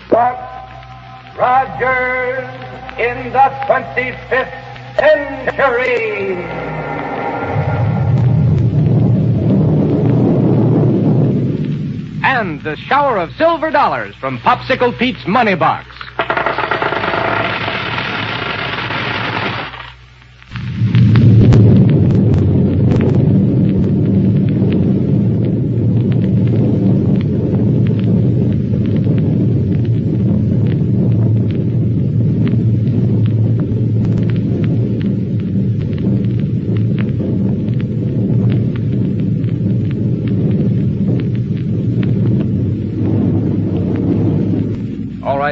But Rodgers in the 25th century. And the shower of silver dollars from Popsicle Pete's money box.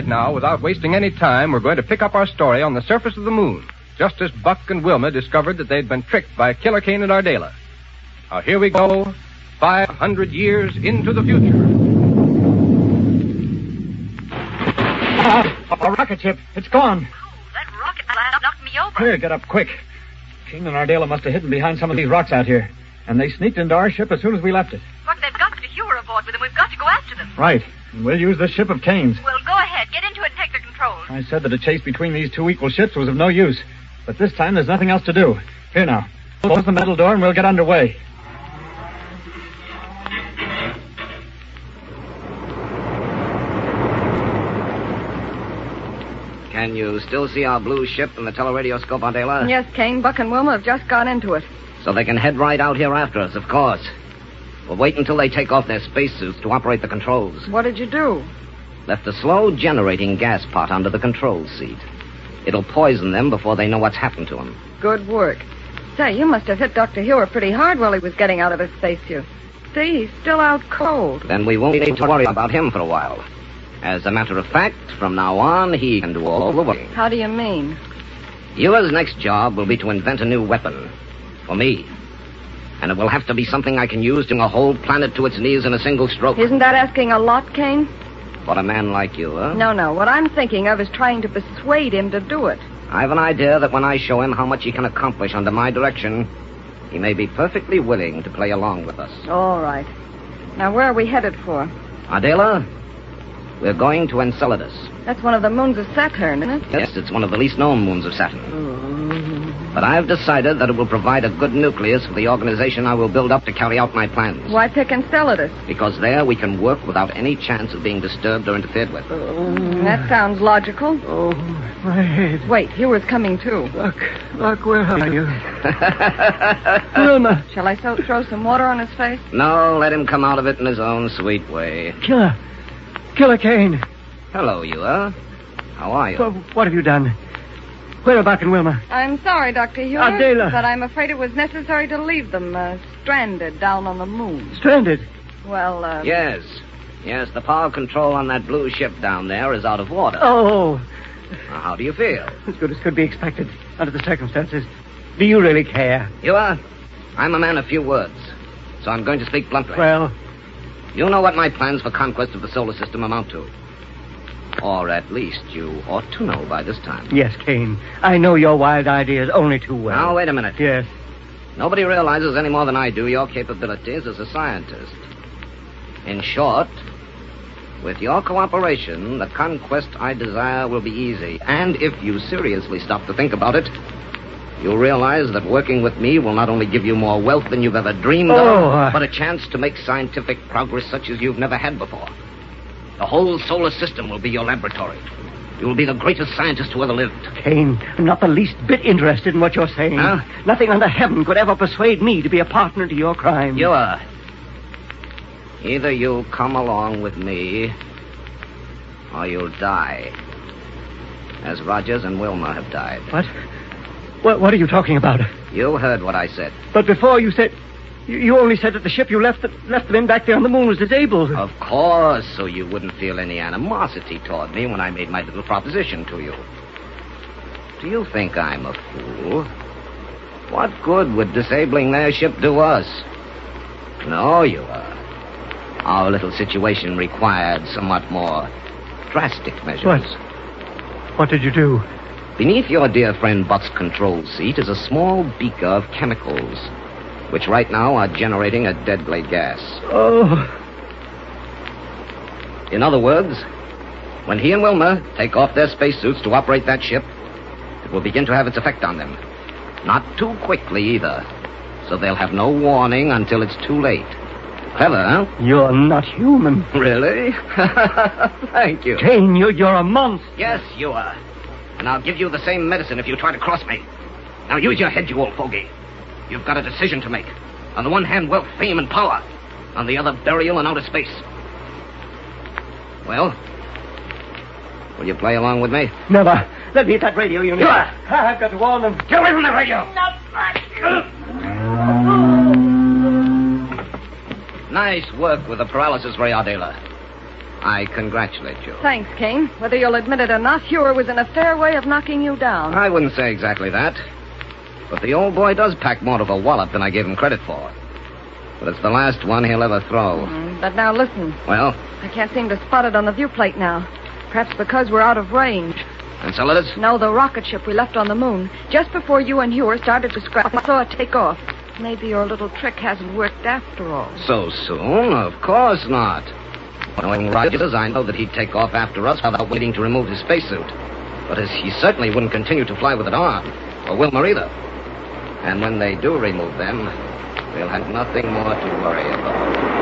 Now, without wasting any time, we're going to pick up our story on the surface of the moon, just as Buck and Wilma discovered that they'd been tricked by Killer Kane and Ardela. Now, here we go, 500 years into the future. A rocket ship. It's gone. Oh, that rocket blast knocked me over. Here, get up quick. Kane and Ardela must have hidden behind some of these rocks out here, and they sneaked into our ship as soon as we left it. Buck, they've got the Hewer aboard with them. We've got to go after them. Right. And we'll use this ship of Kane's. Well, go ahead. Get into it and take the controls. I said that a chase between these two equal ships was of no use. But this time there's nothing else to do. Here now. Close the metal door and we'll get underway. Can you still see our blue ship in the teleradioscope, Ardela? Yes, Kane. Buck and Wilma have just got into it. So they can head right out here after us, of course. We'll wait until they take off their spacesuits to operate the controls. What did you do? Left a slow-generating gas pot under the control seat. It'll poison them before they know what's happened to them. Good work. Say, you must have hit Dr. Hewer pretty hard while he was getting out of his spacesuit. See, he's still out cold. Then we won't need to worry about him for a while. As a matter of fact, from now on, he can do all the work. How do you mean? Ewer's next job will be to invent a new weapon. For me. And it will have to be something I can use to bring a whole planet to its knees in a single stroke. Isn't that asking a lot, Kane? For a man like you, huh? No. What I'm thinking of is trying to persuade him to do it. I've an idea that when I show him how much he can accomplish under my direction, he may be perfectly willing to play along with us. All right. Now, where are we headed for? Ardela, we're going to Enceladus. That's one of the moons of Saturn, isn't it? Yes, it's one of the least known moons of Saturn. But I've decided that it will provide a good nucleus for the organization I will build up to carry out my plans. Why pick Enceladus? Because there we can work without any chance of being disturbed or interfered with. That sounds logical. Oh, my head. Wait, Hewer's coming too. Look, where are you? Wilma. Shall I throw some water on his face? No, let him come out of it in his own sweet way. Killer Kane. Hello, Ewer. How are you? What have you done? Where are Buck and Wilma? I'm sorry, Dr. Hewer. Ardela. But I'm afraid it was necessary to leave them stranded down on the moon. Stranded? Well, Yes, the power control on that blue ship down there is out of order. Oh. Now, how do you feel? As good as could be expected under the circumstances. Do you really care? Ewer, I'm a man of few words, so I'm going to speak bluntly. Well, you know what my plans for conquest of the solar system amount to. Or at least you ought to know by this time. yes, Kane. I know your wild ideas only too well. Now, wait a minute. Yes. Nobody realizes any more than I do your capabilities as a scientist. In short, with your cooperation, the conquest I desire will be easy. And if you seriously stop to think about it, you'll realize that working with me will not only give you more wealth than you've ever dreamed of, but a chance to make scientific progress such as you've never had before. The whole solar system will be your laboratory. You will be the greatest scientist who ever lived. Kane, I'm not the least bit interested in what you're saying. Huh? Nothing under heaven could ever persuade me to be a partner to your crime. You are. Either you'll come along with me, or you'll die. As Rodgers and Wilma have died. What are you talking about? You heard what I said. But before you said... You only said that the ship you left them in back there on the moon was disabled. Of course, so you wouldn't feel any animosity toward me when I made my little proposition to you. Do you think I'm a fool? What good would disabling their ship do us? No, you are. Our little situation required somewhat more drastic measures. What did you do? Beneath your dear friend Buck's control seat is a small beaker of chemicals, which right now are generating a deadly gas. Oh. In other words, When he and Wilma take off their spacesuits to operate that ship, it will begin to have its effect on them. Not too quickly, either. So they'll have no warning until it's too late. Clever, huh? You're not human. Really? Thank you. Kane, you're a monster. Yes, you are. And I'll give you the same medicine if you try to cross me. Now use your head, you old fogey. You've got a decision to make. On the one hand, wealth, fame, and power. On the other, burial and outer space. Well, will you play along with me? Never. Let me hit that radio unit. Sure. I've got to warn them. Get away from the radio! Nice work with the paralysis ray, Ardela. I congratulate you. Thanks, Kane. Whether you'll admit it or not, Hewer was in a fair way of knocking you down. I wouldn't say exactly that. But the old boy does pack more of a wallop than I gave him credit for. But it's the last one he'll ever throw. But now listen. Well? I can't seem to spot it on the viewplate now. Perhaps because we're out of range. And so let us? No, the rocket ship we left on the moon. Just before you and Hewer started to scrap, I saw it take off. Maybe your little trick hasn't worked after all. So soon? Of course not. Knowing Rodgers, I know that he'd take off after us without waiting to remove his spacesuit. But he certainly wouldn't continue to fly with it on. Or Wilma either. And when they do remove them, we'll have nothing more to worry about.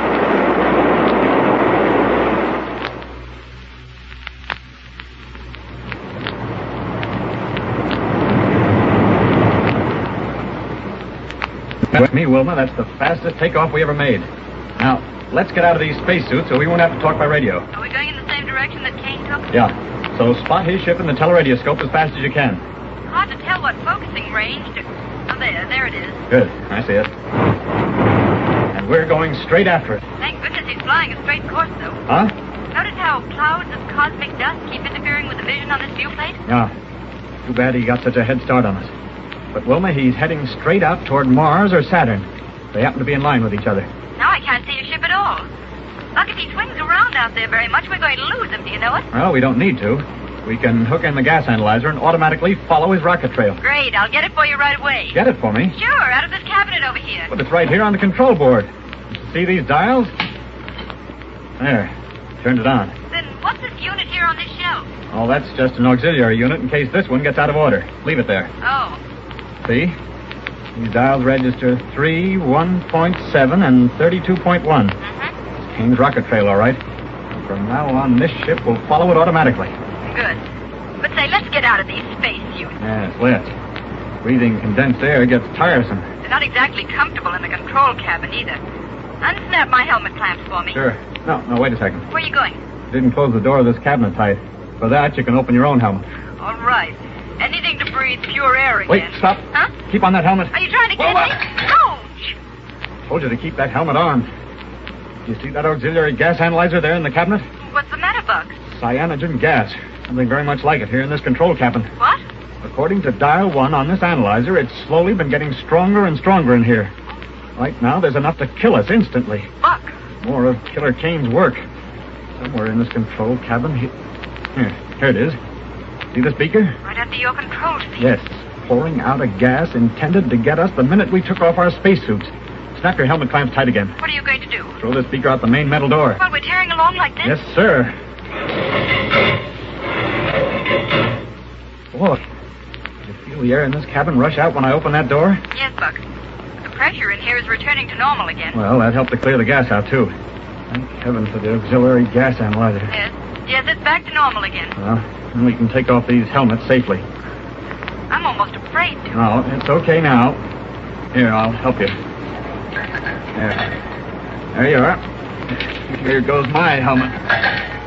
With me, Wilma, that's the fastest takeoff we ever made. Now, let's get out of these spacesuits so we won't have to talk by radio. Are we going in the same direction that Kane took? Yeah. So spot his ship in the teleradioscope as fast as you can. Hard to tell what focusing range to... Oh, there it is. Good. I see it. And we're going straight after it. Thank goodness he's flying a straight course, though. Huh? Notice how clouds of cosmic dust keep interfering with the vision on this viewplate? Yeah. Too bad he got such a head start on us. But, Wilma, he's heading straight out toward Mars or Saturn. They happen to be in line with each other. Now I can't see a ship at all. Look, if he swings around out there very much, we're going to lose him, do you know it? Well, we don't need to. We can hook in the gas analyzer and automatically follow his rocket trail. Great, I'll get it for you right away. Get it for me? Sure, out of this cabinet over here. But it's right here on the control board. See these dials? There. Turned it on. Then what's this unit here on this shelf? Oh, that's just an auxiliary unit in case this one gets out of order. Leave it there. Oh. See? These dials register 3, 1.7, and 32.1. Mm-hmm. Kane's rocket trail, all right. From now on, this ship will follow it automatically. Good. But say, let's get out of these spacesuits. Yes, let's. Breathing condensed air gets tiresome. They're not exactly comfortable in the control cabin, either. Unsnap my helmet clamps for me. Sure. No, wait a second. Where are you going? Didn't close the door of this cabinet tight. For that, you can open your own helmet. All right. Anything to breathe pure air again. Wait, stop. Huh? Keep on that helmet. Are you trying to get me? Ouch! Told you to keep that helmet on. You see that auxiliary gas analyzer there in the cabinet? What's the matter, Buck? Cyanogen gas. Something very much like it here in this control cabin. What? According to dial 1 on this analyzer, it's slowly been getting stronger and stronger in here. Right now, there's enough to kill us instantly. Buck! More of Killer Kane's work. Somewhere in this control cabin. Here it is. See this beaker? Right under your control seat. Yes. Pouring out a gas intended to get us the minute we took off our spacesuits. Snap your helmet clamps tight again. What are you going to do? Throw this beaker out the main metal door. While we're tearing along like this? Yes, sir. Boy, did you feel the air in this cabin rush out when I opened that door? Yes, Buck. The pressure in here is returning to normal again. Well, that helped to clear the gas out, too. Thank heaven for the auxiliary gas analyzer. Yes, it's back to normal again. Well, then we can take off these helmets safely. I'm almost afraid to. No, it's okay now. Here, I'll help you. There you are. Here goes my helmet.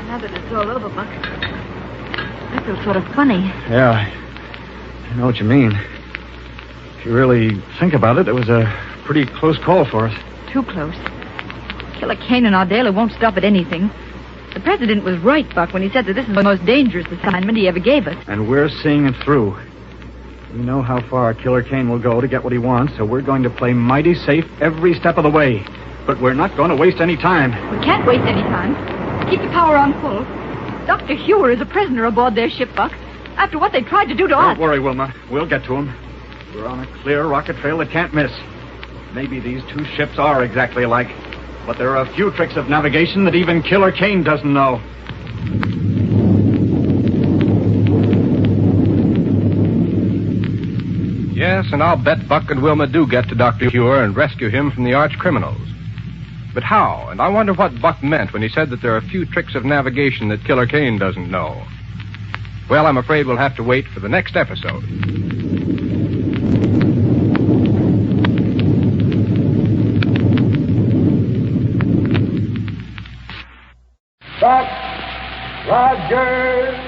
Now that it's all over, Buck, I feel sort of funny. Yeah, I know what you mean. If you really think about it, it was a pretty close call for us. Too close. Killer Kane and Ardela won't stop at anything. The president was right, Buck, when he said that this is the most dangerous assignment he ever gave us. And we're seeing it through. We know how far Killer Kane will go to get what he wants, so we're going to play mighty safe every step of the way. But we're not going to waste any time. We can't waste any time. Keep the power on full. Dr. Hewer is a prisoner aboard their ship, Buck, after what they tried to do to us. Don't worry, Wilma. We'll get to him. We're on a clear rocket trail that can't miss. Maybe these two ships are exactly alike, but there are a few tricks of navigation that even Killer Kane doesn't know. Yes, and I'll bet Buck and Wilma do get to Dr. Hure and rescue him from the arch criminals. But how? And I wonder what Buck meant when he said that there are a few tricks of navigation that Killer Kane doesn't know. Well, I'm afraid we'll have to wait for the next episode. Buck Rodgers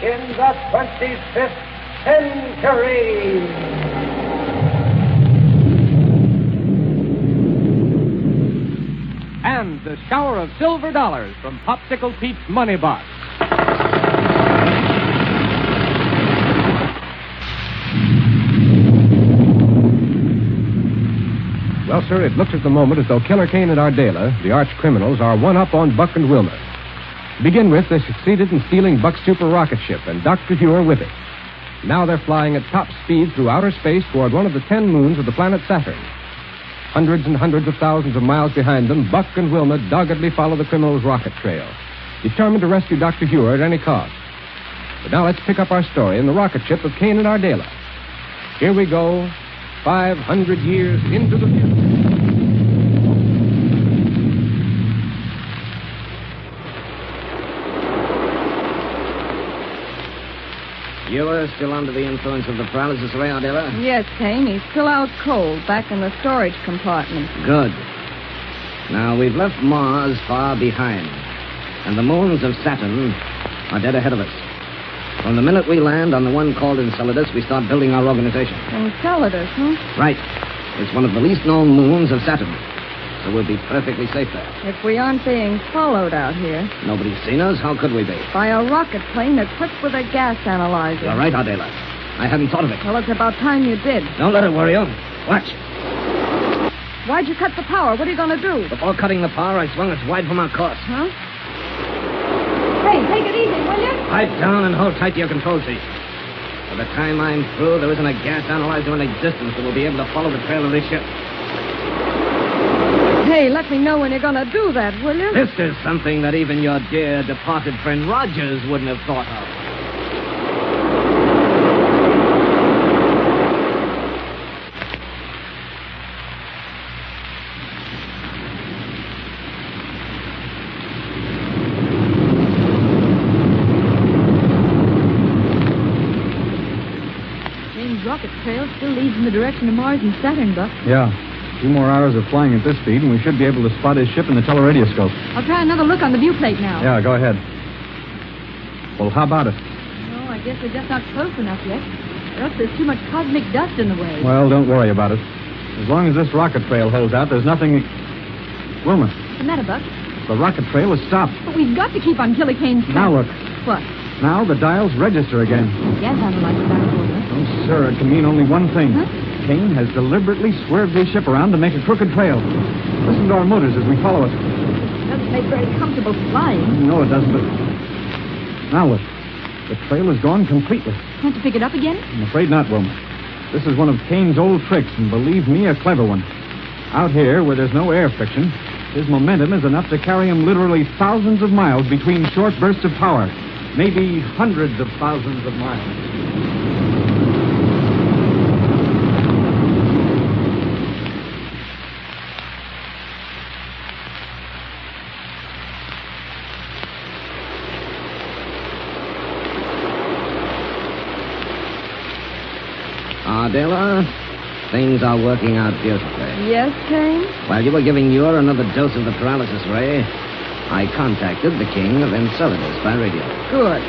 in the 25th century. And the shower of silver dollars from Popsicle Pete's Money Box. Well, sir, it looks at the moment as though Killer Kane and Ardela, the arch criminals, are one up on Buck and Wilma. To begin with, they succeeded in stealing Buck's super rocket ship and Dr. Hure with it. Now they're flying at top speed through outer space toward one of the 10 moons of the planet Saturn. Hundreds and hundreds of thousands of miles behind them, Buck and Wilma doggedly follow the criminals' rocket trail, determined to rescue Dr. Hure at any cost. But now let's pick up our story in the rocket ship of Kane and Ardela. Here we go, 500 years into the future. You are still under the influence of the paralysis ray, Ardela? Yes, Kane. He's still out cold, back in the storage compartment. Good. Now, we've left Mars far behind, and the moons of Saturn are dead ahead of us. From the minute we land on the one called Enceladus, we start building our organization. Enceladus, huh? Right. It's one of the least known moons of Saturn, so we'll be perfectly safe there. If we aren't being followed out here. Nobody's seen us. How could we be? By a rocket plane equipped with a gas analyzer. You're right, Ardela. I hadn't thought of it. Well, it's about time you did. Don't let it worry you. Watch. Why'd you cut the power? What are you going to do? Before cutting the power, I swung us wide from our course. Huh? Hey, take it easy, will you? Pipe down and hold tight to your control seat. By the time I'm through, there isn't a gas analyzer in existence that will be able to follow the trail of this ship. Hey, let me know when you're going to do that, will you? This is something that even your dear departed friend Rodgers wouldn't have thought of. Kane's rocket trail still leads in the direction of Mars and Saturn, Buck. Yeah. 2 more hours of flying at this speed, and we should be able to spot his ship in the teleradioscope. I'll try another look on the viewplate now. Yeah, go ahead. Well, how about it? No, I guess we're just not close enough yet. Or else there's too much cosmic dust in the way. Well, don't worry about it. As long as this rocket trail holds out, there's nothing... Wilma, What's the matter, Buck? the rocket trail has stopped. But we've got to keep on Killer Kane's track. Now look. What? Now the dials register again. Gas analyzer back for us. Oh, sir, it can mean only one thing. Huh? Kane has deliberately swerved his ship around to make a crooked trail. Listen to our motors as we follow it. Doesn't make very comfortable flying. No, it doesn't, but... Now look. The trail is gone completely. Want to pick it up again? I'm afraid not, Wilma. This is one of Kane's old tricks, and believe me, a clever one. Out here, where there's no air friction, his momentum is enough to carry him literally thousands of miles between short bursts of power. Maybe hundreds of thousands of miles. Ardela, things are working out beautifully. Yes, Kane? While you were giving Ure another dose of the paralysis ray, I contacted the king of Enceladus by radio. Good.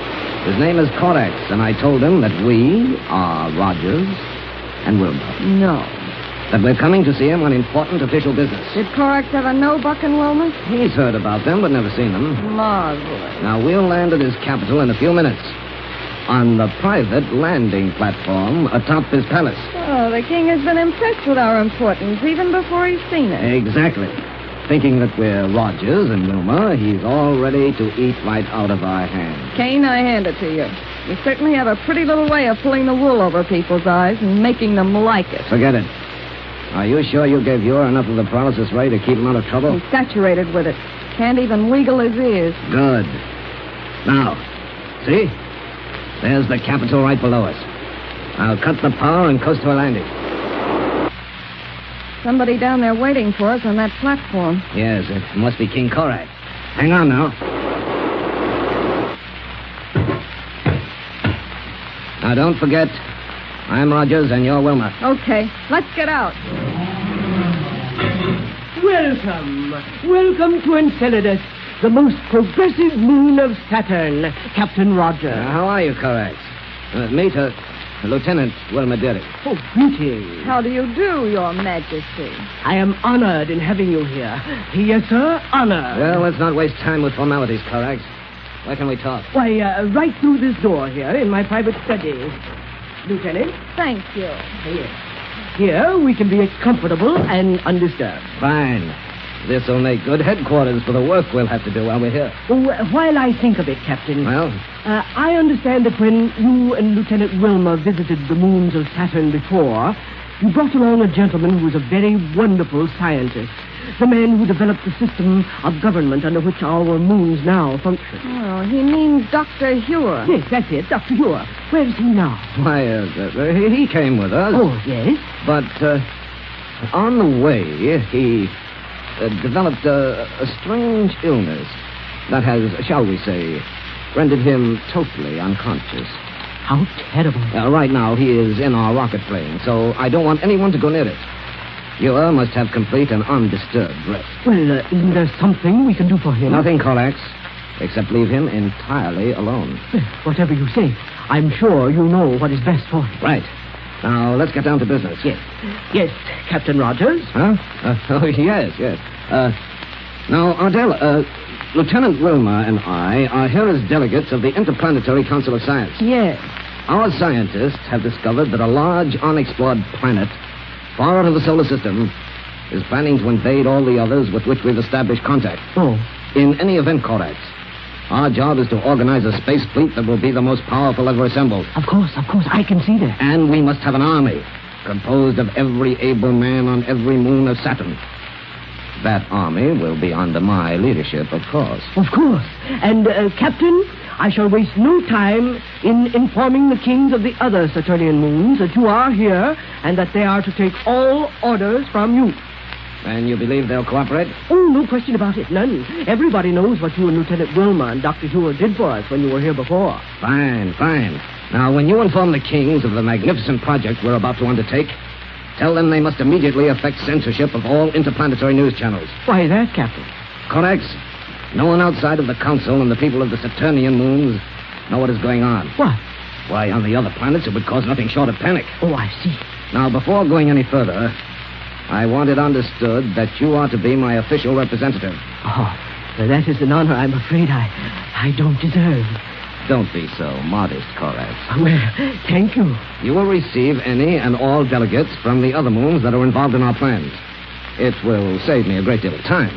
His name is Corax, and I told him that we are Rodgers and Wilma. No. That we're coming to see him on important official business. Did Corax ever know Buck and Wilma? He's heard about them, but never seen them. Marvelous. Now, we'll land at his capital in a few minutes. On the private landing platform atop his palace. Oh, the king has been impressed with our importance even before he's seen it. Exactly. Thinking that we're Rodgers and Wilma, he's all ready to eat right out of our hands. Kane, I hand it to you. You certainly have a pretty little way of pulling the wool over people's eyes and making them like it. Forget it. Are you sure you gave Ure enough of the paralysis ray to keep him out of trouble? He's saturated with it. Can't even wiggle his ears. Good. Now, see? There's the capital right below us. I'll cut the power and coast to a landing. Somebody down there waiting for us on that platform. Yes, it must be King Korak. Hang on now. Now, don't forget, I'm Rodgers and you're Wilma. Okay, let's get out. Welcome to Enceladus, the most progressive moon of Saturn, Captain Rodgers. How are you, Korak? Meet Lieutenant Wilma Derrick. Oh, greetings. How do you do, Your Majesty? I am honored in having you here. Yes, sir, honored. Well, let's not waste time with formalities, Korak. Where can we talk? Why, right through this door here in my private study. Lieutenant? Thank you. Yes. Here we can be comfortable and undisturbed. Fine. This'll make good headquarters for the work we'll have to do while we're here. While I think of it, Captain. Well? I understand that when you and Lieutenant Wilma visited the moons of Saturn before, you brought along a gentleman who was a very wonderful scientist. The man who developed the system of government under which our moons now function. Oh, he means Dr. Hewer. Yes, that's it, Dr. Hewer. Where is he now? Why, he came with us. Oh, yes? But, on the way, he developed a strange illness that has, shall we say, rendered him totally unconscious. How terrible. Right now, he is in our rocket plane, so I don't want anyone to go near it. You must have complete and undisturbed rest. Well, isn't there something we can do for him? Nothing, Korax, except leave him entirely alone. Whatever you say, I'm sure you know what is best for him. Right. Now, let's get down to business. Yes. Yes, Captain Rodgers. Huh? Yes. Now, Ardell, Lieutenant Wilma and I are here as delegates of the Interplanetary Council of Science. Yes. Our scientists have discovered that a large unexplored planet far out of the solar system is planning to invade all the others with which we've established contact. Oh. In any event, Korax, our job is to organize a space fleet that will be the most powerful ever assembled. Of course, I can see that. And we must have an army composed of every able man on every moon of Saturn. That army will be under my leadership, of course. Of course. And, Captain, I shall waste no time in informing the kings of the other Saturnian moons that you are here and that they are to take all orders from you. And you believe they'll cooperate? Oh, no question about it. None. Everybody knows what you and Lieutenant Wilma and Dr. Hewer did for us when you were here before. Fine. Now, when you inform the kings of the magnificent project we're about to undertake, tell them they must immediately effect censorship of all interplanetary news channels. Why that, Captain? Korax, no one outside of the Council and the people of the Saturnian moons know what is going on. What? Why, on the other planets, it would cause nothing short of panic. Oh, I see. Now, before going any further, I want it understood that you are to be my official representative. Oh, that is an honor I'm afraid I don't deserve. Don't be so modest, Korax. Well, thank you. You will receive any and all delegates from the other moons that are involved in our plans. It will save me a great deal of time.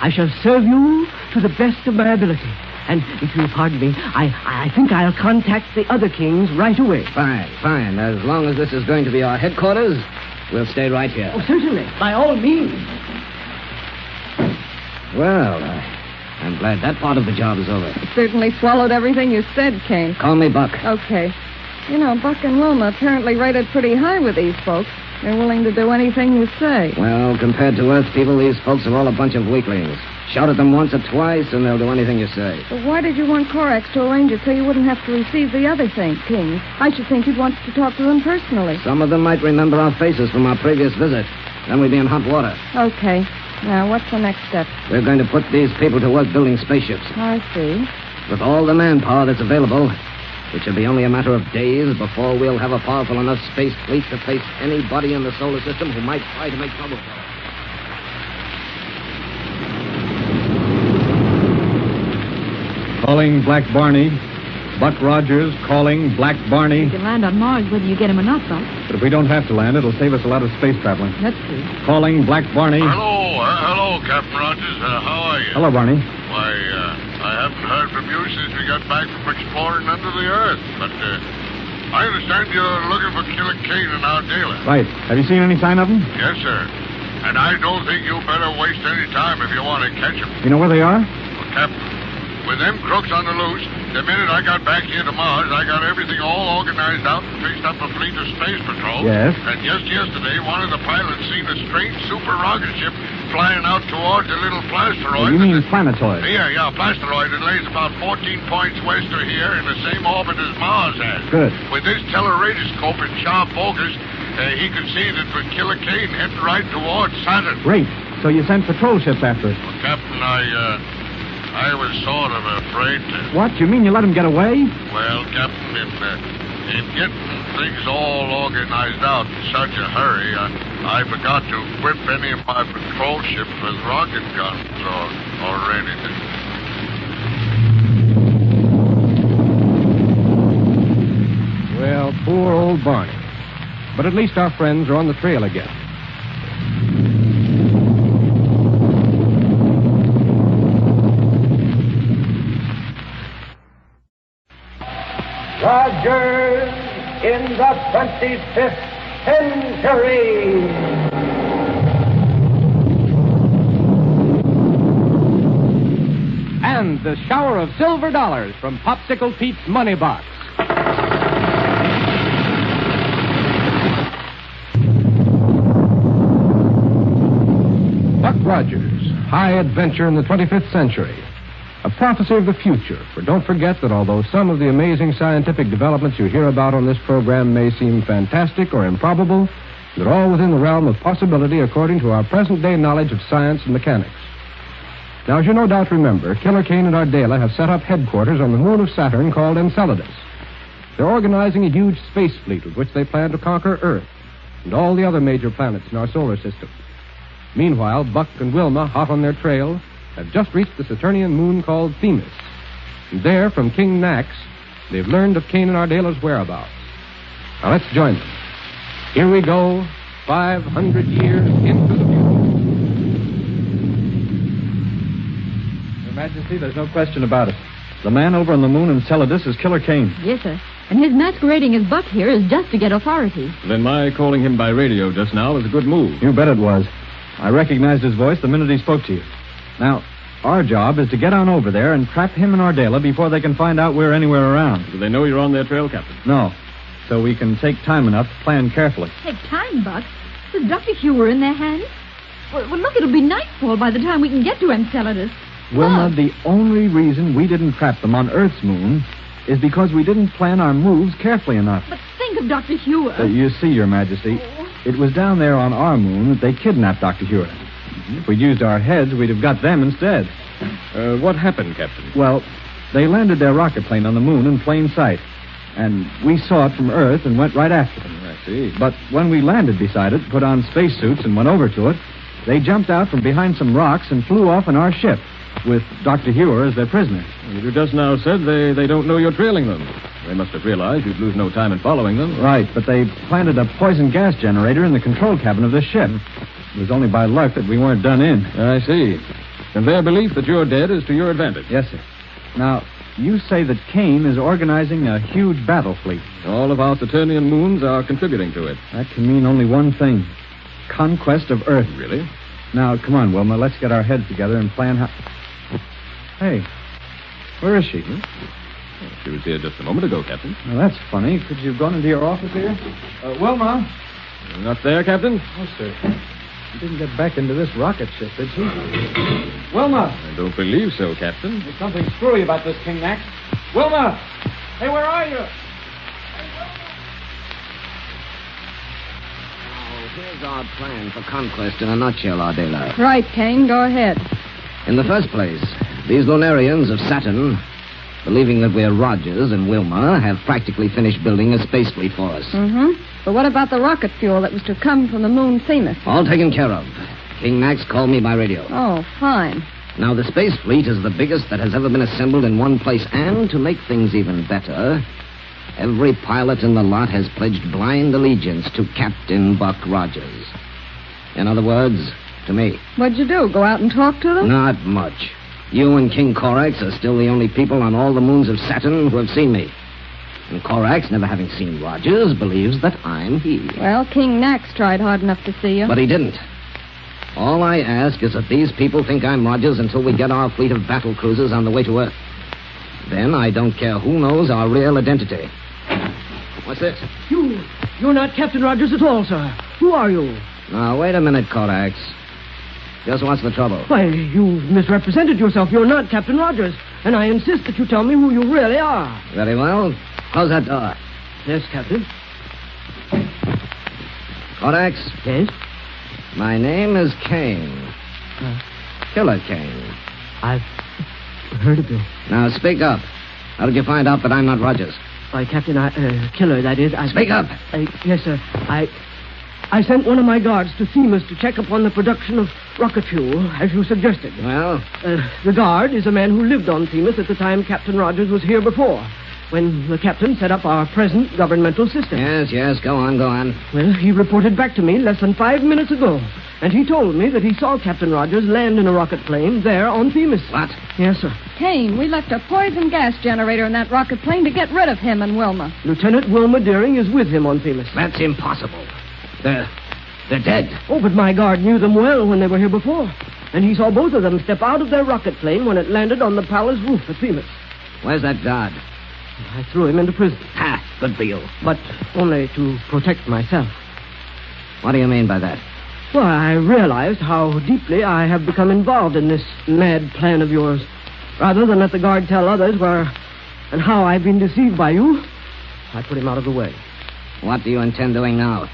I shall serve you to the best of my ability. And if you'll pardon me, I think I'll contact the other kings right away. Fine. As long as this is going to be our headquarters, we'll stay right here. Oh, certainly. By all means. Well, I'm glad that part of the job is over. It certainly swallowed everything you said, Kane. Call me Buck. Okay. You know, Buck and Wilma apparently rated pretty high with these folks. They're willing to do anything you say. Well, compared to Earth people, these folks are all a bunch of weaklings. Shout at them once or twice, and they'll do anything you say. But why did you want Korax to arrange it so you wouldn't have to receive the other kings? I should think you'd want to talk to them personally. Some of them might remember our faces from our previous visit. Then we'd be in hot water. Okay. Now, what's the next step? We're going to put these people to work building spaceships. I see. With all the manpower that's available, it should be only a matter of days before we'll have a powerful enough space fleet to face anybody in the solar system who might try to make trouble for us. Calling Black Barney. Buck Rodgers calling Black Barney. You can land on Mars whether you get him or not, Buck. But if we don't have to land, it'll save us a lot of space traveling. That's true. Calling Black Barney. Hello, Captain Rodgers. How are you? Hello, Barney. Why, I haven't heard from you since we got back from exploring under the Earth. But, I understand you're looking for Killer Kane and Ardela. Right. Have you seen any sign of him? Yes, sir. And I don't think you better waste any time if you want to catch him. You know where they are? Well, Captain, with them crooks on the loose, The minute I got back here to Mars, I got everything all organized out and fixed up a fleet of space patrol. Yes? And just yesterday, one of the pilots seen a strange super rocket ship flying out towards a little plasteroid. You mean planetoid? Yeah, plasteroid. It lays about 14 points west of here in the same orbit as Mars has. Good. With this teleradioscope in sharp focus, he could see that with Killer Kane heading right towards Saturn. Great. So you sent patrol ships after it. Well, Captain, I was sort of afraid to. What? You mean you let him get away? Well, Captain, in getting things all organized out in such a hurry, I forgot to equip any of my patrol ships with rocket guns or anything. Well, poor old Barney. But at least our friends are on the trail again. Rodgers in the 25th century. And the shower of silver dollars from Popsicle Pete's Money Box. Buck Rodgers, High Adventure in the 25th Century. A prophecy of the future, for don't forget that although some of the amazing scientific developments you hear about on this program may seem fantastic or improbable, they're all within the realm of possibility according to our present-day knowledge of science and mechanics. Now, as you no doubt remember, Killer Kane and Ardela have set up headquarters on the moon of Saturn called Enceladus. They're organizing a huge space fleet with which they plan to conquer Earth and all the other major planets in our solar system. Meanwhile, Buck and Wilma, hot on their trail, have just reached the Saturnian moon called Themis. And there, from King Nax, they've learned of Kane and Ardela's whereabouts. Now, let's join them. Here we go, 500 years into the future. Your Majesty, there's no question about it. The man over on the moon Enceladus is Killer Kane. Yes, sir. And his masquerading as Buck here is just to get authority. Then my calling him by radio just now was a good move. You bet it was. I recognized his voice the minute he spoke to you. Now, our job is to get on over there and trap him and Ardela before they can find out we're anywhere around. Do they know you're on their trail, Captain? No. So we can take time enough to plan carefully. Take time, Buck? Does Dr. Hewer in their hands? Well, look, it'll be nightfall by the time we can get to Enceladus. Wilma, the only reason we didn't trap them on Earth's moon is because we didn't plan our moves carefully enough. But think of Dr. Hewer. You see, Your Majesty, it was down there on our moon that they kidnapped Dr. Hewer. If we'd used our heads, we'd have got them instead. What happened, Captain? Well, they landed their rocket plane on the moon in plain sight. And we saw it from Earth and went right after them. I see. But when we landed beside it, put on spacesuits and went over to it, they jumped out from behind some rocks and flew off in our ship, with Dr. Hewer as their prisoner. You just now said they don't know you're trailing them. They must have realized you'd lose no time in following them. Right, but they planted a poison gas generator in the control cabin of this ship. It was only by luck that we weren't done in. I see. And their belief that you're dead is to your advantage. Yes, sir. Now, you say that Kane is organizing a huge battle fleet. All of our Saturnian moons are contributing to it. That can mean only one thing. Conquest of Earth. Really? Now, come on, Wilma. Let's get our heads together and plan how... Hey, where is she? She was here just a moment ago, Captain. Well, that's funny. Could you have gone into your office here? Wilma? Not there, Captain? No, sir. She didn't get back into this rocket ship, did she? Wilma! I don't believe so, Captain. There's something screwy about this, King Nax. Wilma! Hey, where are you? Here's our plan for conquest in a nutshell, Ardela. Right, Kane. Go ahead. In the first place, these Lunarians of Saturn, believing that we're Rodgers and Wilma, have practically finished building a space fleet for us. Mm-hmm. But what about the rocket fuel that was to come from the moon Themis? All taken care of. King Nax called me by radio. Oh, fine. Now, the space fleet is the biggest that has ever been assembled in one place, and to make things even better, every pilot in the lot has pledged blind allegiance to Captain Buck Rodgers. In other words, to me. What'd you do, go out and talk to them? Not much. You and King Korax are still the only people on all the moons of Saturn who have seen me. And Korax, never having seen Rodgers, believes that I'm he. Well, King Nax tried hard enough to see you. But he didn't. All I ask is that these people think I'm Rodgers until we get our fleet of battle cruisers on the way to Earth. Then I don't care who knows our real identity. What's this? You're not Captain Rodgers at all, sir. Who are you? Now, wait a minute, Korax. Just what's the trouble? Why, you misrepresented yourself. You're not Captain Rodgers. And I insist that you tell me who you really are. Very well. Close that door. Yes, Captain. Korax? Yes? My name is Kane. Killer Kane. I've heard of you. Now, speak up. How did you find out that I'm not Rodgers? Why, Captain, Killer, that is. Speak up! Yes, sir. I sent one of my guards to Themis to check upon the production of rocket fuel, as you suggested. Well? The guard is a man who lived on Themis at the time Captain Rodgers was here before, when the captain set up our present governmental system. Yes, go on. Well, he reported back to me less than 5 minutes ago, and he told me that he saw Captain Rodgers land in a rocket plane there on Themis. What? Yes, sir. Kane, we left a poison gas generator in that rocket plane to get rid of him and Wilma. Lieutenant Wilma Deering is with him on Themis. That's impossible. They're dead. Oh, but my guard knew them well when they were here before. And he saw both of them step out of their rocket plane when it landed on the palace roof at Themis. Where's that guard? I threw him into prison. Ha! Good for you. But only to protect myself. What do you mean by that? Well, I realized how deeply I have become involved in this mad plan of yours. Rather than let the guard tell others where and how I've been deceived by you, I put him out of the way. What do you intend doing now?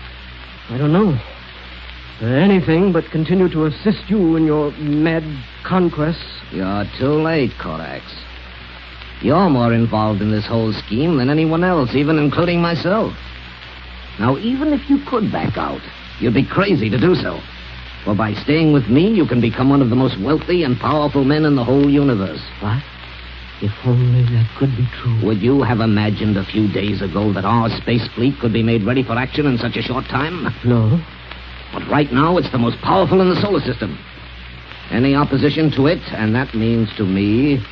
I don't know. Anything but continue to assist you in your mad conquests. You're too late, Korax. You're more involved in this whole scheme than anyone else, even including myself. Now, even if you could back out, you'd be crazy to do so. For by staying with me, you can become one of the most wealthy and powerful men in the whole universe. What? If only that could be true. Would you have imagined a few days ago that our space fleet could be made ready for action in such a short time? No. But right now, it's the most powerful in the solar system. Any opposition to it, and that means to me,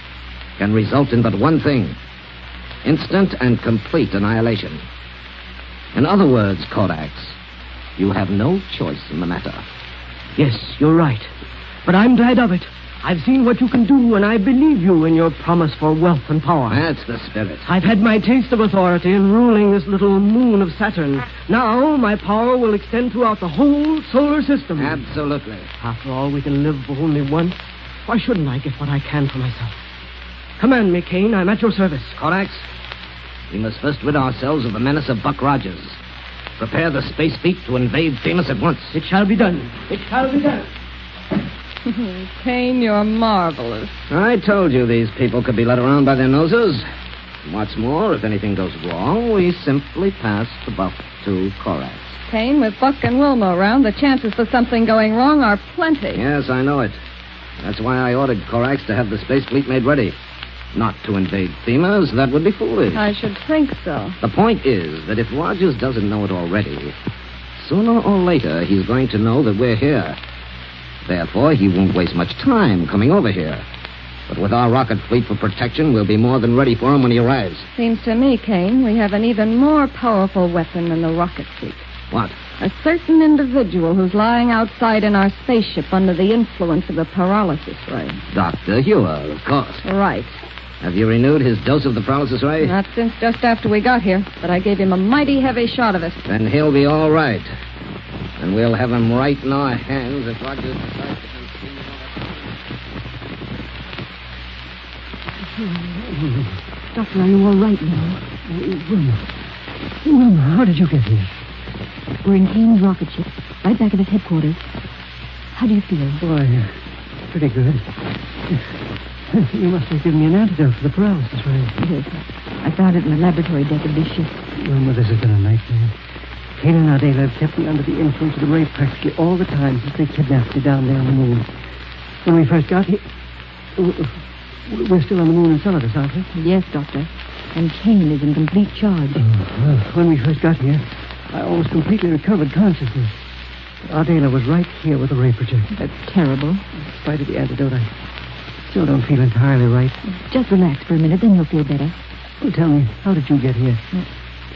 can result in but one thing: instant and complete annihilation. In other words, Korax, you have no choice in the matter. Yes, you're right. But I'm glad of it. I've seen what you can do, and I believe you in your promise for wealth and power. That's the spirit. I've had my taste of authority in ruling this little moon of Saturn. Now my power will extend throughout the whole solar system. Absolutely. After all, we can live only once. Why shouldn't I get what I can for myself? Command me, Kane. I'm at your service. Korax, we must first rid ourselves of the menace of Buck Rodgers. Prepare the space fleet to invade Themis at once. It shall be done. It shall be done. Kane, you're marvelous. I told you these people could be led around by their noses. What's more, if anything goes wrong, we simply pass the buck to Korax. Kane, with Buck and Wilma around, the chances for something going wrong are plenty. Yes, I know it. That's why I ordered Korax to have the space fleet made ready. Not to invade Themis, that would be foolish. I should think so. The point is that if Rodgers doesn't know it already, sooner or later he's going to know that we're here. Therefore, he won't waste much time coming over here. But with our rocket fleet for protection, we'll be more than ready for him when he arrives. Seems to me, Kane, we have an even more powerful weapon than the rocket fleet. What? A certain individual who's lying outside in our spaceship under the influence of the paralysis ray. Dr. Hewer, of course. Right. Have you renewed his dose of the paralysis ray? Not since just after we got here, but I gave him a mighty heavy shot of it. Then he'll be all right. And we'll have him right in our hands if Rodgers decides to continue. Doctor, are you all right now? Wilma, how did you get here? We're in Kane's rocket ship, right back at his headquarters. How do you feel? Why, pretty good. You must have given me an antidote for the paralysis ray. Yes. I found it in the laboratory deck of this ship. Wilma, this has been a nightmare. Kane and Adela have kept me under the influence of the ray practically all the time since they kidnapped me down there on the moon. When we first got here... We're still on the moon in Enceladus, aren't we? Yes, Doctor. And Kane is in complete charge. Well, when we first got here, I almost completely recovered consciousness. But Adela was right here with the ray projector. That's terrible. In spite of the antidote, I still don't feel entirely right. Just relax for a minute, then you'll feel better. Well, tell me, how did you get here?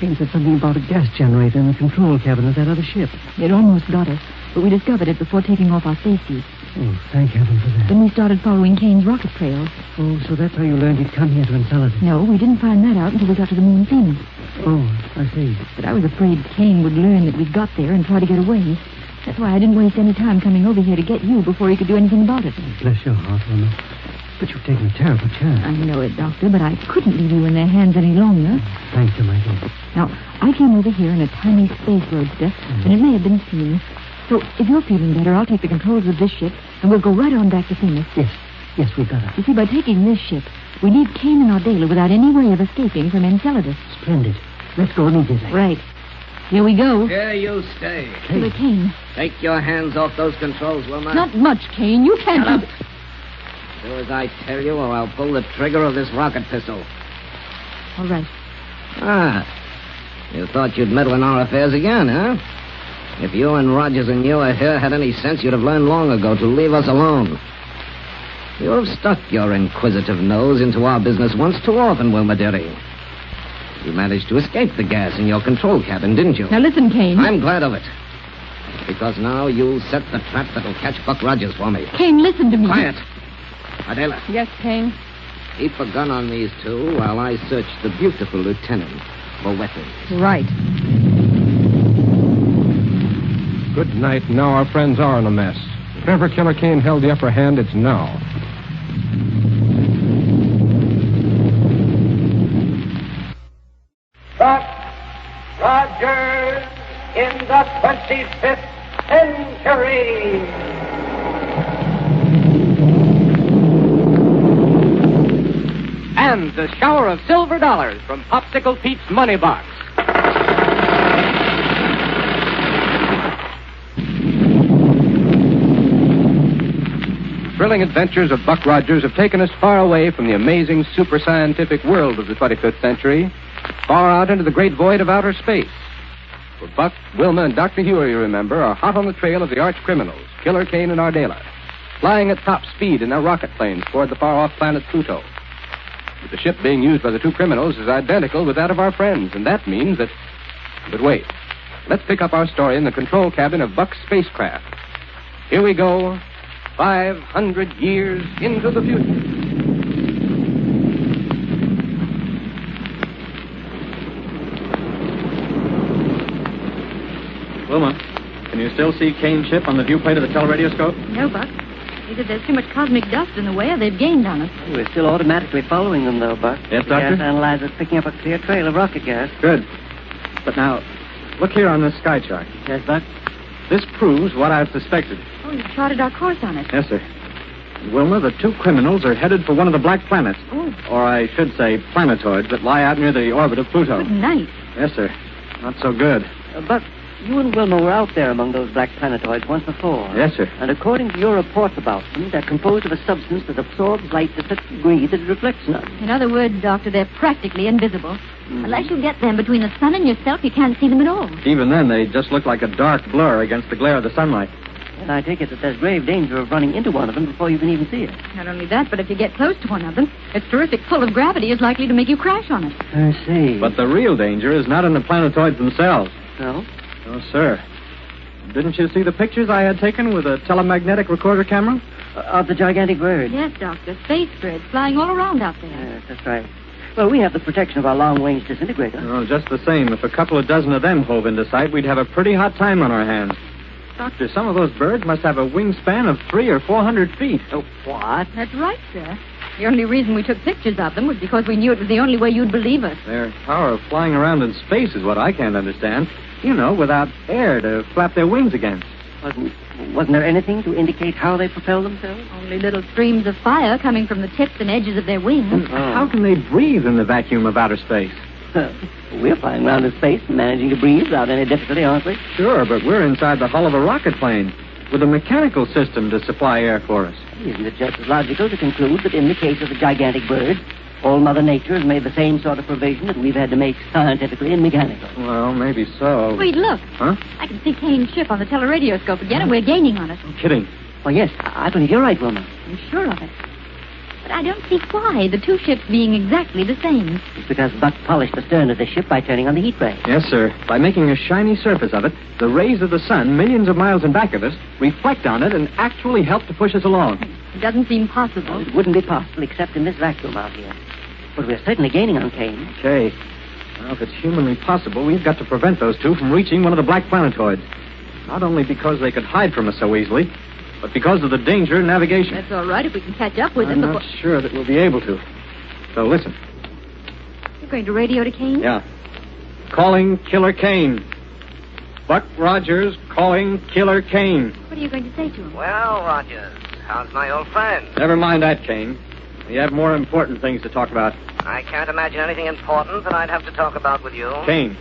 Kane said something about a gas generator in the control cabin of that other ship. It almost got us, but we discovered it before taking off our spacesuits. Oh, thank heaven for that. Then we started following Kane's rocket trail. Oh, so that's how you learned he'd come here to Enceladus. No, we didn't find that out until we got to the moon Phoenix. Oh, I see. But I was afraid Kane would learn that we'd got there and try to get away. That's why I didn't waste any time coming over here to get you before he could do anything about it. Bless your heart, Wilma. But you've taken a terrible chance. I know it, Doctor, but I couldn't leave you in their hands any longer. Thank you, my dear. Now, I came over here in a tiny space roadster, and it may have been seen. So, if you're feeling better, I'll take the controls of this ship, and we'll go right on back to Phoenix. Yes, we've got it. You see, by taking this ship, we leave Kane and Ardela without any way of escaping from Enceladus. Splendid. Let's go immediately. Right. Here we go. Here you stay. Killer Kane. Take your hands off those controls, Wilma. Not much, Kane. You can't... Shut up. Do as I tell you, or I'll pull the trigger of this rocket pistol. All right. You thought you'd meddle in our affairs again, huh? If you and Rodgers and you here had any sense, you'd have learned long ago to leave us alone. You have stuck your inquisitive nose into our business once too often, Wilma dearie. You managed to escape the gas in your control cabin, didn't you? Now listen, Kane. I'm glad of it. Because now you'll set the trap that'll catch Buck Rodgers for me. Kane, listen to me. Quiet. Adela. Yes, Kane. Keep a gun on these two while I search the beautiful lieutenant for weapons. Right. Good night. Now our friends are in a mess. If ever Killer Kane held the upper hand, it's now. Buck Rodgers in the 25th century. And the shower of silver dollars from Popsicle Pete's money box. Thrilling adventures of Buck Rodgers have taken us far away from the amazing super scientific world of the 25th century, far out into the great void of outer space. For Buck, Wilma, and Dr. Hewer, you remember, are hot on the trail of the arch criminals, Killer Kane and Ardela, flying at top speed in their rocket planes toward the far-off planet Pluto. But the ship being used by the two criminals is identical with that of our friends, and that means that... But wait. Let's pick up our story in the control cabin of Buck's spacecraft. Here we go, 500 years into the future. Wilma, can you still see Kane's ship on the viewplate of the teleradioscope? No, Buck. Either there's too much cosmic dust in the way or they've gained on us. We're still automatically following them, though, Buck. Yes, the Doctor? gas analyzer's picking up a clear trail of rocket gas. Good. But now, look here on this sky chart. Yes, Buck? This proves what I've suspected. Oh, you've charted our course on it. Yes, sir. Wilma, the two criminals are headed for one of the black planets. Oh. Or I should say planetoids that lie out near the orbit of Pluto. Good night. Yes, sir. Not so good. Buck, you and Wilma were out there among those black planetoids once before. Yes, sir. And according to your reports about them, they're composed of a substance that absorbs light to such a degree that it reflects none. In other words, Doctor, they're practically invisible. Unless you get them between the sun and yourself, you can't see them at all. Even then, they just look like a dark blur against the glare of the sunlight. And I take it that there's grave danger of running into one of them before you can even see it. Not only that, but if you get close to one of them, its terrific pull of gravity is likely to make you crash on it. I see. But the real danger is not in the planetoids themselves. No? Oh, sir. Didn't you see the pictures I had taken with a telemagnetic recorder camera? Of the gigantic bird? Yes, Doctor. Space birds flying all around out there. Yes, that's right. Well, we have the protection of our long-range disintegrator. Oh, just the same. If a couple of dozen of them hove into sight, we'd have a pretty hot time on our hands. Doctor, some of those birds must have a wingspan of 300 or 400 feet. Oh, what? That's right, sir. The only reason we took pictures of them was because we knew it was the only way you'd believe us. Their power of flying around in space is what I can't understand. You know, without air to flap their wings against. Wasn't there anything to indicate how they propel themselves? Only little streams of fire coming from the tips and edges of their wings. How can they breathe in the vacuum of outer space? We're flying around in space and managing to breathe without any difficulty, aren't we? Sure, but we're inside the hull of a rocket plane with a mechanical system to supply air for us. Isn't it just as logical to conclude that in the case of the gigantic bird, all Mother Nature has made the same sort of provision that we've had to make scientifically and mechanically? Well, maybe so. Wait, look. Huh? I can see Kane's ship on the teleradioscope again, and we're gaining on it. I'm kidding. Oh, yes, I believe you're right, Wilma. I'm sure of it. But I don't see why, the two ships being exactly the same. It's because Buck polished the stern of the ship by turning on the heat ray. Yes, sir. By making a shiny surface of it, the rays of the sun, millions of miles in back of us, reflect on it and actually help to push us along. It doesn't seem possible. It wouldn't be possible except in this vacuum out here. But we're certainly gaining on Kane. Okay. Well, if it's humanly possible, we've got to prevent those two from reaching one of the black planetoids. Not only because they could hide from us so easily, but because of the danger in navigation. That's all right if we can catch up with them I'm not sure that we'll be able to. So listen. You're going to radio to Kane? Yeah. Calling Killer Kane. Buck Rodgers calling Killer Kane. What are you going to say to him? Well, Rodgers, how's my old friend? Never mind that, Kane. We have more important things to talk about. I can't imagine anything important that I'd have to talk about with you. Kane,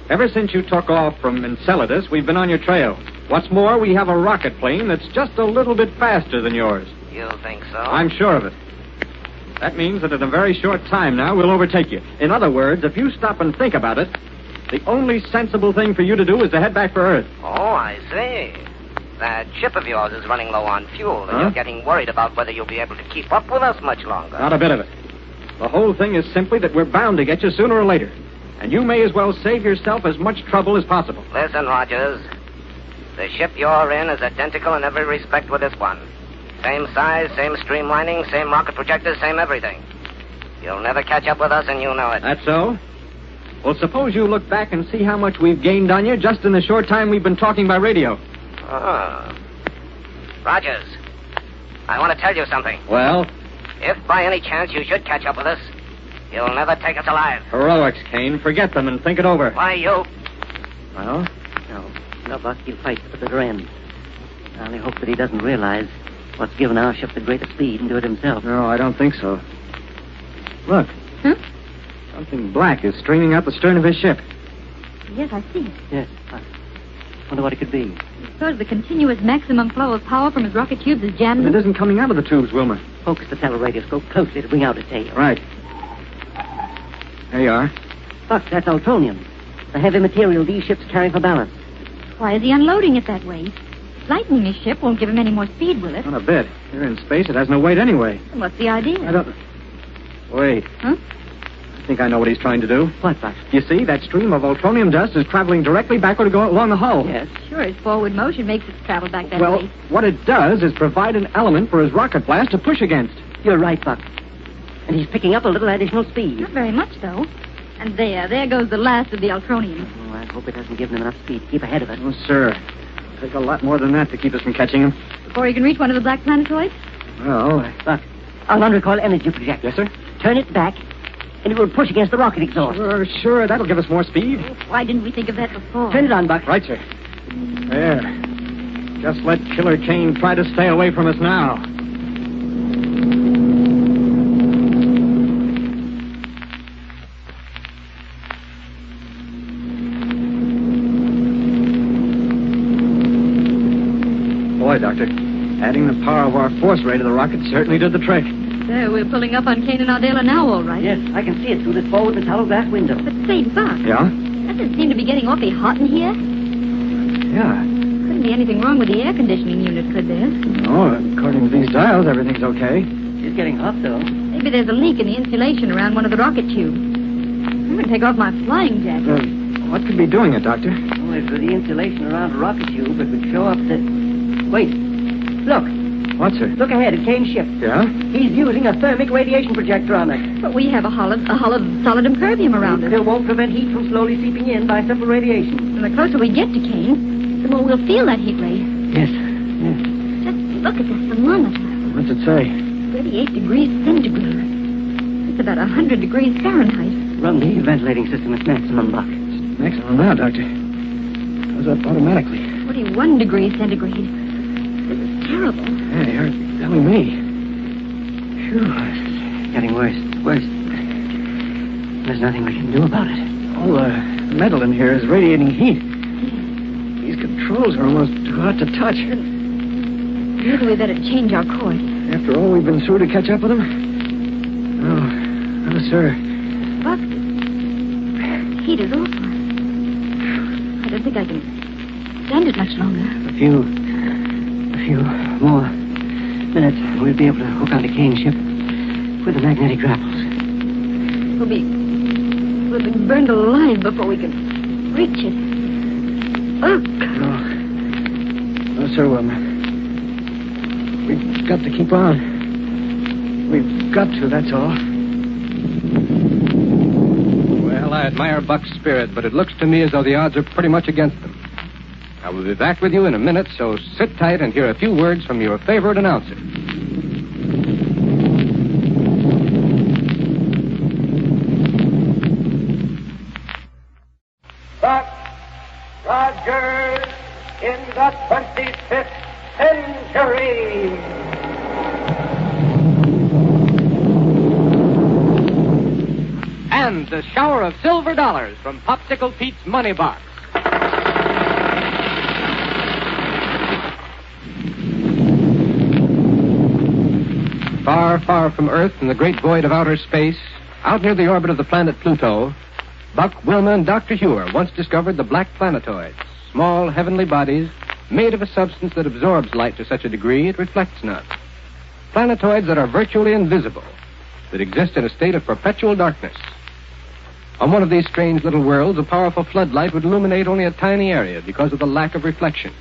ever since you took off from Enceladus, we've been on your trail. What's more, we have a rocket plane that's just a little bit faster than yours. You think so? I'm sure of it. That means that in a very short time now, we'll overtake you. In other words, if you stop and think about it, the only sensible thing for you to do is to head back for Earth. Oh, I see. That ship of yours is running low on fuel, and you're getting worried about whether you'll be able to keep up with us much longer. Not a bit of it. The whole thing is simply that we're bound to get you sooner or later. And you may as well save yourself as much trouble as possible. Listen, Rodgers. The ship you're in is identical in every respect with this one. Same size, same streamlining, same rocket projectors, same everything. You'll never catch up with us, and you know it. That's so? Well, suppose you look back and see how much we've gained on you just in the short time we've been talking by radio. Oh. Rodgers, I want to tell you something. Well? If by any chance you should catch up with us, you'll never take us alive. Heroics, Kane. Forget them and think it over. Why, you... Well? No, Buck, he'll fight to the bitter end. I only hope that he doesn't realize what's given our ship the greatest speed and do it himself. No, I don't think so. Look. Huh? Something black is streaming out the stern of his ship. Yes, I see it. Yes, I wonder what it could be. Suppose the continuous maximum flow of power from his rocket tubes is jammed. But it isn't coming out of the tubes, Wilma. Focus the teleradioscope closely to bring out its tail. Right. There you are. Buck, that's ultronium. The heavy material these ships carry for ballast. Why is he unloading it that way? Lightening his ship won't give him any more speed, will it? Not a bit. You're in space. It has no weight anyway. Then what's the idea? I don't... Wait. Huh? I think I know what he's trying to do. What, Buck? You see, that stream of ultronium dust is traveling directly backward along the hull. Yes. Sure, his forward motion makes it travel back that Well, way. what it does is provide an element for his rocket blast to push against. You're right, Buck. And he's picking up a little additional speed. Not very much, though. And there goes the last of the ultronium. Oh, I hope it hasn't given him enough speed to keep ahead of us. Oh, sir. It'll take a lot more than that to keep us from catching him. Before he can reach one of the black planetoids? Well, Buck, our non-recoil energy projector. Yes, sir? Turn it back, and it will push against the rocket exhaust. Sure. That'll give us more speed. Why didn't we think of that before? Turn it on, Buck. Right, sir. There. Just let Killer Kane try to stay away from us now. Boy, Doctor, adding the power of our force ray to the rocket certainly did the trick. There, we're pulling up on Kane and Ardela now, all right. Yes, I can see it through this forward metallo glass window. But say, Buck. Yeah? Doesn't it seem to be getting awfully hot in here? Yeah. Couldn't be anything wrong with the air conditioning unit, could there? No, according to these dials, everything's okay. It's getting hot, though. Maybe there's a leak in the insulation around one of the rocket tubes. I'm going to take off my flying jacket. What could be doing it, Doctor? Well, if the insulation around a rocket tube, it would show up that... Wait. Look. What, sir? Look ahead at Kane's ship. Yeah? He's using a thermic radiation projector on it. But we have a hull of solid impervium around It us. still won't prevent heat from slowly seeping in by simple radiation. And the closer we get to Kane, the more we'll feel that heat ray. Yes. Just look at this thermometer. What's it say? 38 degrees centigrade. It's about 100 degrees Fahrenheit. Run the ventilating system at maximum, Buck. It's maximum now, Doctor. It goes up automatically. 41 degrees centigrade. This is terrible. Yeah, you're telling me. Phew. It's getting worse. Worse. There's nothing we can do about it. All the metal in here is radiating heat. These controls are almost too hot to touch. Maybe we better change our course. After all we've been through to catch up with them? No, sir. Buck, the heat is awful. I don't think I can stand it much longer. A few more minutes, we'll be able to hook onto Kane's ship. with the magnetic grapples. We'll be burned alive before we can reach it. Oh, No, sir, Wilma. We've got to keep on. We've got to, that's all. Well, I admire Buck's spirit, but it looks to me as though the odds are pretty much against them. I will be back with you in a minute, so sit tight and hear a few words from your favorite announcer. Buck Rodgers in the 25th century. And the shower of silver dollars from Popsicle Pete's money box. Far, far from Earth in the great void of outer space, out near the orbit of the planet Pluto, Buck, Wilma, and Dr. Hewer once discovered the black planetoids, small heavenly bodies made of a substance that absorbs light to such a degree it reflects none. Planetoids that are virtually invisible, that exist in a state of perpetual darkness. On one of these strange little worlds, a powerful floodlight would illuminate only a tiny area because of the lack of reflection.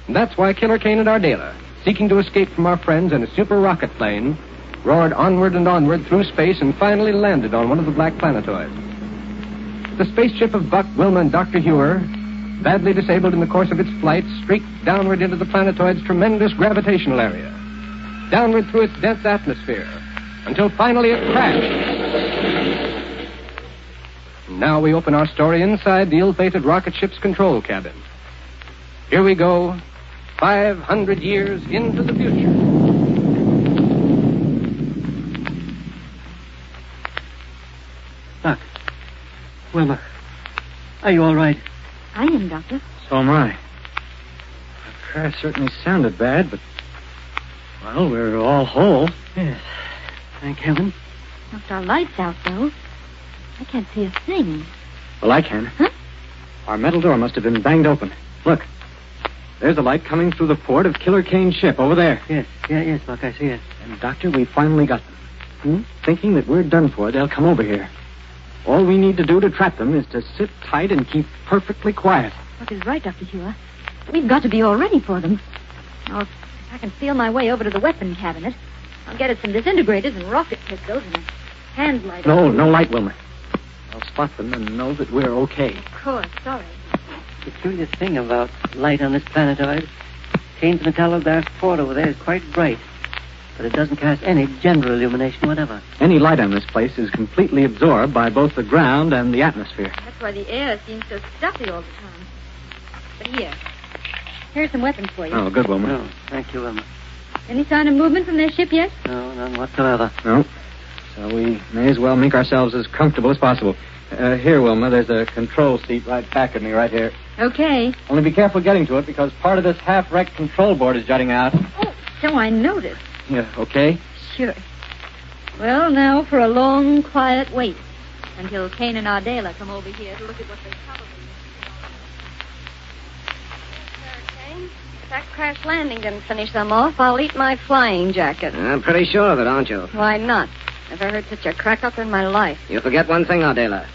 And that's why Killer Kane and Ardela, seeking to escape from our friends in a super rocket plane, roared onward and onward through space and finally landed on one of the black planetoids. The spaceship of Buck, Wilma, and Dr. Hewer, badly disabled in the course of its flight, streaked downward into the planetoid's tremendous gravitational area, downward through its dense atmosphere, until finally it crashed. Now we open our story inside the ill-fated rocket ship's control cabin. Here we go, 500 years into the future. Doc. Wilma. Are you all right? I am, Doctor. So am I. The crash certainly sounded bad, but... well, we're all whole. Yes. Thank heaven. Knocked our lights out, though. I can't see a thing. Well, I can. Huh? Our metal door must have been banged open. Look. There's a light coming through the port of Killer Kane's ship over there. Yes, Buck, I see it. And, Doctor, we finally got them. Thinking that we're done for, they'll come over here. All we need to do to trap them is to sit tight and keep perfectly quiet. Buck is right, Dr. Hewer. We've got to be all ready for them. Now, if I can feel my way over to the weapon cabinet, I'll get at some disintegrators and rocket pistols and a hand light. No light, Wilma. I'll spot them and know that we're okay. Of course, sorry. The curious thing about light on this planetoid, Kane's metallo-glass port over there is quite bright, but it doesn't cast any general illumination whatever. Any light on this place is completely absorbed by both the ground and the atmosphere. That's why the air seems so stuffy all the time. But here's some weapons for you. Oh, good, Wilma. No, thank you, Wilma. Any sign of movement from their ship yet? No, none whatsoever. No. So we may as well make ourselves as comfortable as possible. Here, Wilma, there's a control seat right back of me right here. Okay. Only be careful getting to it because part of this half-wrecked control board is jutting out. Oh, so I noticed. Yeah, okay? Sure. Well, now for a long, quiet wait until Kane and Ardela come over here to look at what they probably Kane, if that crash landing didn't finish them off, I'll eat my flying jacket. I'm pretty sure of it, aren't you? Why not? Never heard such a crack-up in my life. You forget one thing, Ardela.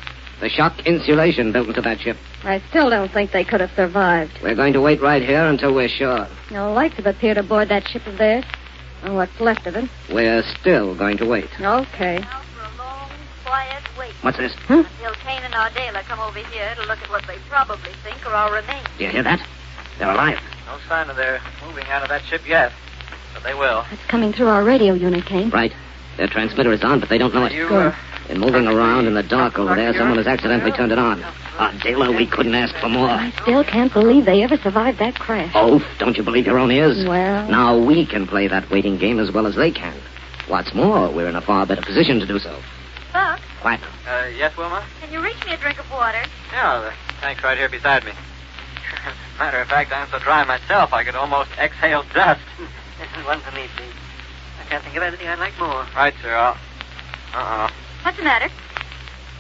The shock insulation built into that ship. I still don't think they could have survived. We're going to wait right here until we're sure. No lights have appeared aboard that ship of theirs. Or what's left of it. We're still going to wait. Okay. Now for a long, quiet wait. What's this? Until Kane and Ardela come over here to look at what they probably think are our remains. Do you hear that? They're alive. No sign of their moving out of that ship yet. But they will. It's coming through our radio unit, Kane. Right. Their transmitter is on, but they don't know it. Good. They're moving around in the dark over there. Someone has accidentally turned it on. Ardela, we couldn't ask for more. I still can't believe they ever survived that crash. Oh, don't you believe your own ears? Well... Now we can play that waiting game as well as they can. What's more, we're in a far better position to do so. Buck, Quiet. Yes, Wilma? can you reach me a drink of water? Yeah, the tank's right here beside me. Matter of fact, I'm so dry myself I could almost exhale dust. This is one for me, please. I can't think of anything I'd like more. Right, sir. Uh-oh. What's the matter?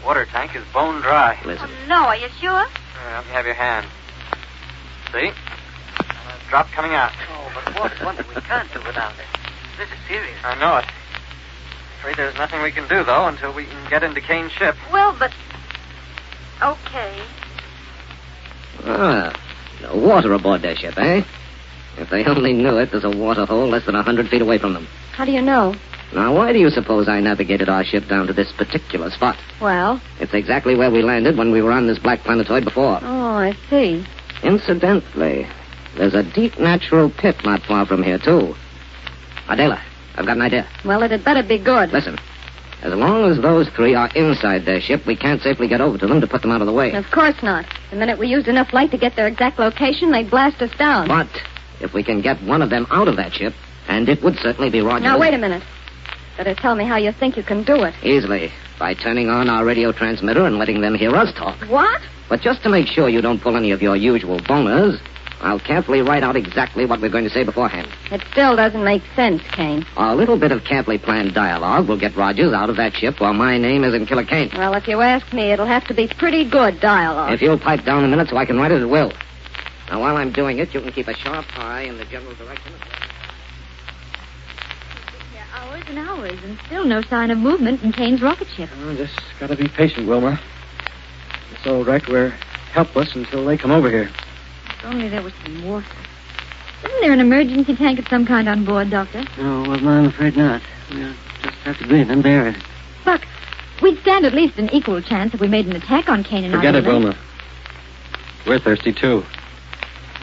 Water tank is bone dry. Listen. Oh, no, are you sure? Let me have your hand. See? A drop coming out. Oh, but water's one thing we can't do without it. This is serious. I know it. Afraid there's nothing we can do, though, until we can get into Kane's ship. Well, but... Okay. Ah, no water aboard their ship, eh? If they only knew it, there's a water hole less than 100 feet away from them. How do you know? Now, why do you suppose I navigated our ship down to this particular spot? Well? It's exactly where we landed when we were on this black planetoid before. Oh, I see. Incidentally, there's a deep natural pit not far from here, too. Adela, I've got an idea. Well, it'd better be good. Listen, as long as those three are inside their ship, we can't safely get over to them to put them out of the way. Of course not. The minute we used enough light to get their exact location, they'd blast us down. But if we can get one of them out of that ship, and it would certainly be Rodgers. Now, wait a minute. Better tell me how you think you can do it. Easily, by turning on our radio transmitter and letting them hear us talk. What? But just to make sure you don't pull any of your usual boners, I'll carefully write out exactly what we're going to say beforehand. It still doesn't make sense, Kane. A little bit of carefully planned dialogue will get Rodgers out of that ship while my name isn't Killer Kane. Well, if you ask me, it'll have to be pretty good dialogue. If you'll pipe down a minute so I can write it, it will. Now, while I'm doing it, you can keep a sharp eye in the general direction. Hours and hours, and still no sign of movement in Kane's rocket ship. Oh, just gotta be patient, Wilma. It's so wrecked we're helpless until they come over here. If only there was some water. Isn't there an emergency tank of some kind on board, Doctor? No, well, I'm afraid not. We'll just have to grin and bear it. Buck, we'd stand at least an equal chance if we made an attack on Kane and Forget it, Arden. Wilma. We're thirsty, too.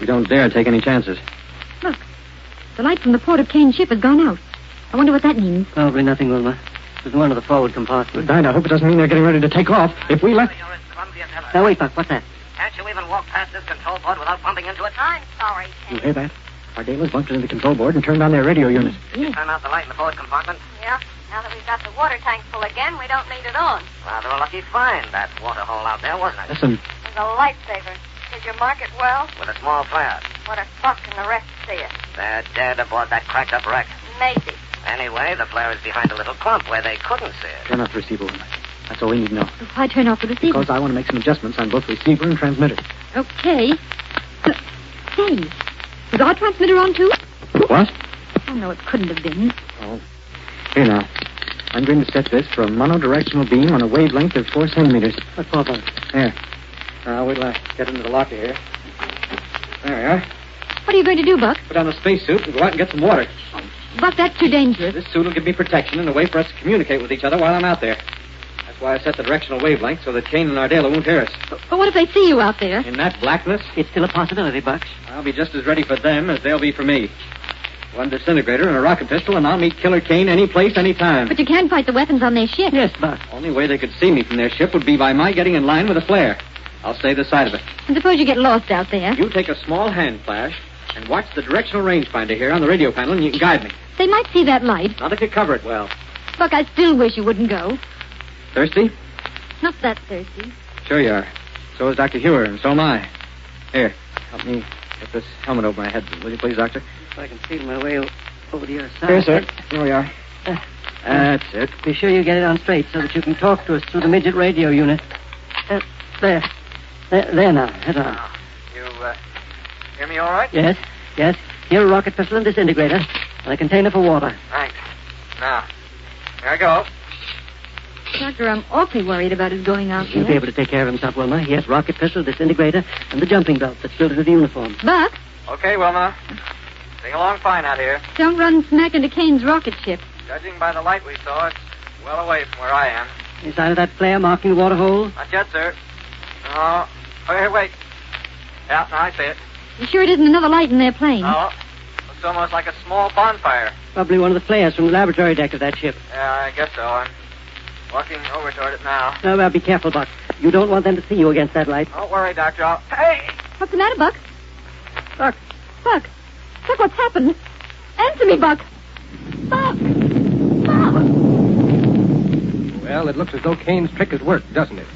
We don't dare take any chances. Look, the light from the port of Kane's ship has gone out. I wonder what that means. Probably nothing, Wilma. There's one of the forward compartments. Dinah, I hope it doesn't mean they're getting ready to take off. If we left... Now, wait, Buck, what's that? Can't you even walk past this control board without bumping into it? I'm sorry, You hear that? Our Dalas bumped into the control board and turned on their radio unit. Turn out the light in the forward compartment. Yeah. Now that we've got the water tank full again, we don't need it on. Rather a lucky find, that water hole out there, wasn't it? Listen. It's a lifesaver. Did you mark it well? With a small flare. What if Buck and the rest see it? They're dead aboard that cracked-up wreck. Maybe. Anyway, the flare is behind a little clump where they couldn't see it. Turn off the receiver, Wilma. That's all we need to know. Why turn off the receiver? Because I want to make some adjustments on both receiver and transmitter. Okay. Say, was our transmitter on, too? What? Oh, no, it couldn't have been. Oh. Here now. I'm going to set this for a monodirectional beam on a wavelength of 4 centimeters. What for, Buck? There. Now, wait till I get into the locker here. There we are. What are you going to do, Buck? Put on a spacesuit and go out and get some water. Buck, that's too dangerous. This suit will give me protection and a way for us to communicate with each other while I'm out there. That's why I set the directional wavelength so that Kane and Ardela won't hear us. But what if they see you out there? In that blackness? It's still a possibility, Buck. I'll be just as ready for them as they'll be for me. One disintegrator and a rocket pistol, and I'll meet Killer Kane any place, any time. But you can't fight the weapons on their ship. Yes, Buck. Only way they could see me from their ship would be by my getting in line with a flare. I'll stay this side of it. And suppose you get lost out there. You take a small hand flash and watch the directional rangefinder here on the radio panel, and you can guide me. They might see that light. Not if you cover it well. Buck, I still wish you wouldn't go. Thirsty? Not that thirsty. Sure you are. So is Dr. Hewer, and so am I. Here, help me get this helmet over my head, will you please, Doctor? If I can feel my way over to your side. Here, sir. Here we are. That's it. Be sure you get it on straight so that you can talk to us through the midget radio unit. There. There now. Head on. You, hear me all right? Yes. Here, a rocket pistol and disintegrator, and a container for water. Thanks. Now, here I go. Doctor, I'm awfully worried about his going out He'll there. be able to take care of himself, Wilma. He has rocket pistol, disintegrator, and the jumping belt that's built into the uniform. Buck, Okay, Wilma. Sing along fine out here. don't run smack into Kane's rocket ship. Judging by the light we saw, it's well away from where I am. Inside of that flare marking the water hole? Not yet, sir. No. Oh, here, wait. Yeah, now I see it. You sure it isn't another light in their plane? No. Looks almost like a small bonfire. Probably one of the flares from the laboratory deck of that ship. Yeah, I guess so. I'm walking over toward it now. No, well, be careful, Buck. You don't want them to see you against that light. Don't worry, Doctor. Hey! What's the matter, Buck? Buck. Buck, what's happened? Answer me, Buck. Buck! Well, it looks as though Kane's trick has worked, doesn't it?